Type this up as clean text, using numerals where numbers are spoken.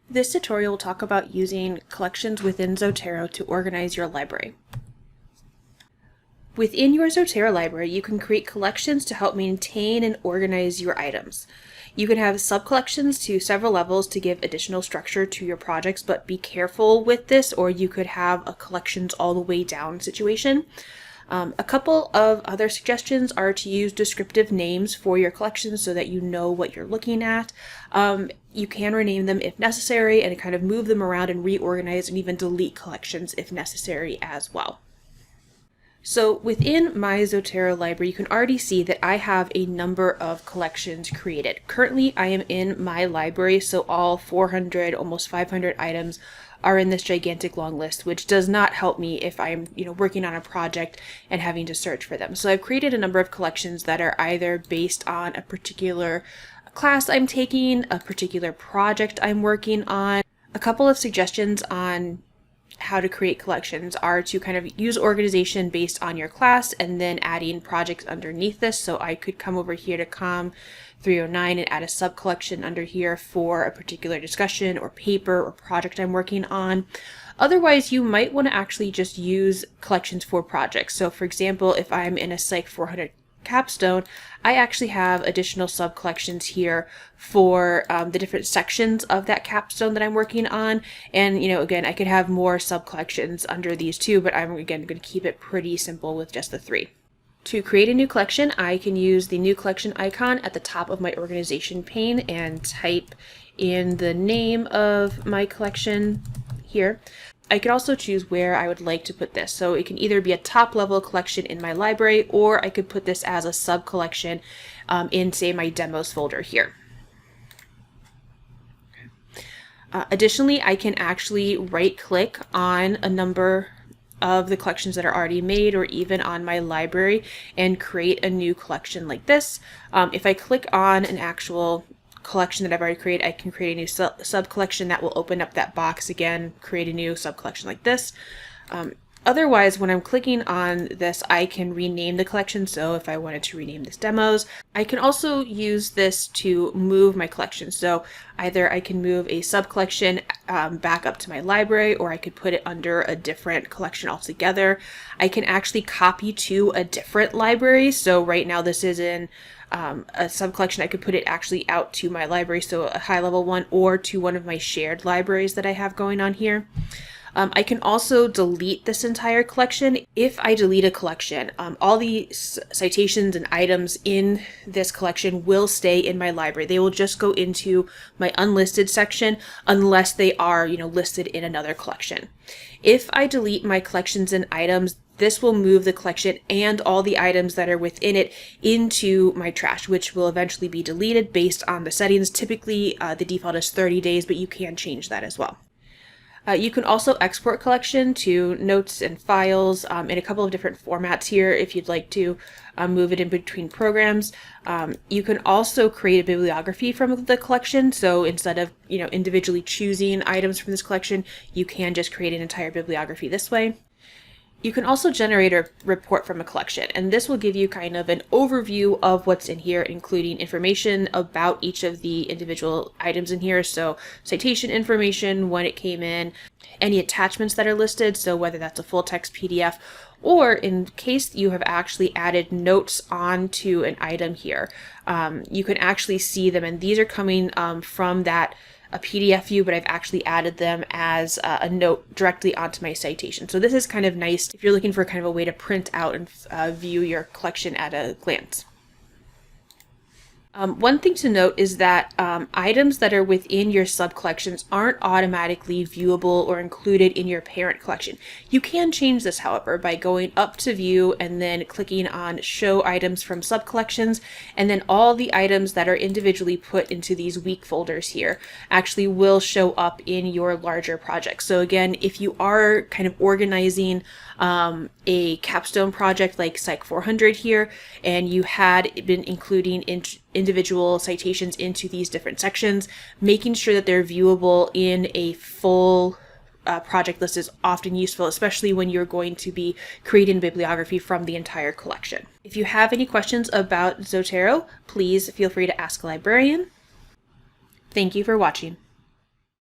This tutorial will talk about using collections within Zotero to organize your library. Within your Zotero library, you can create collections to help maintain and organize your items. You can have sub-collections to several levels to give additional structure to your projects, but be careful with this, or you could have a collections all the way down situation. A couple of other suggestions are to use descriptive names for your collections so that you know what you're looking at. You can rename them if necessary and kind of move them around and reorganize and even delete collections if necessary as well. So within my Zotero library, you can already see that I have a number of collections created. Currently, I am in my library, so all 400, almost 500 items are in this gigantic long list, which does not help me if I'm working on a project and having to search for them. So I've created a number of collections that are either based on a particular class I'm taking, a particular project I'm working on. A couple of suggestions on how to create collections are to kind of use organization based on your class and then adding projects underneath this. So I could come over here to COM 309 and add a sub collection under here for a particular discussion or paper or project I'm working on. Otherwise, you might want to actually just use collections for projects. So for example, if I'm in a Psych 400 capstone, I actually have additional sub collections here for the different sections of that capstone that I'm working on. And again, I could have more sub collections under these too, but I'm again going to keep it pretty simple with just the 3. To create a new collection, I can use the new collection icon at the top of my organization pane and type in the name of my collection here. I could also choose where I would like to put this. So it can either be a top level collection in my library, or I could put this as a sub collection in, say, my demos folder here. Additionally, I can actually right click on a number of the collections that are already made, or even on my library, and create a new collection like this. If I click on an actual collection that I've already created, I can create a new sub collection that will open up that box again, create a new sub collection like this. Otherwise, when I'm clicking on this, I can rename the collection. So if I wanted to rename this demos, I can also use this to move my collection. So either I can move a sub collection back up to my library, or I could put it under a different collection altogether. I can actually copy to a different library. So right now this is in a sub collection. I could put it actually out to my library, so a high level one, or to one of my shared libraries that I have going on here. I can also delete this entire collection. If I delete a collection, all the citations and items in this collection will stay in my library. They will just go into my unlisted section unless they are, listed in another collection. If I delete my collections and items, this will move the collection and all the items that are within it into my trash, which will eventually be deleted based on the settings. Typically, the default is 30 days, but you can change that as well. You can also export collection to notes and files in a couple of different formats here if you'd like to move it in between programs. You can also create a bibliography from the collection. So instead of individually choosing items from this collection, you can just create an entire bibliography this way. You can also generate a report from a collection, and this will give you kind of an overview of what's in here, including information about each of the individual items in here. So citation information, when it came in, any attachments that are listed, so whether that's a full text PDF, or in case you have actually added notes onto an item here, you can actually see them, and these are coming from a PDF view, but I've actually added them as a note directly onto my citation. So this is kind of nice if you're looking for kind of a way to print out and view your collection at a glance. One thing to note is that items that are within your sub-collections aren't automatically viewable or included in your parent collection. You can change this, however, by going up to View and then clicking on Show Items from Sub-Collections, and then all the items that are individually put into these weak folders here actually will show up in your larger project. So again, if you are kind of organizing a capstone project like Psych 400 here, and you had been including individual citations into these different sections, making sure that they're viewable in a full project list is often useful, especially when you're going to be creating a bibliography from the entire collection. If you have any questions about Zotero, please feel free to ask a librarian. Thank you for watching.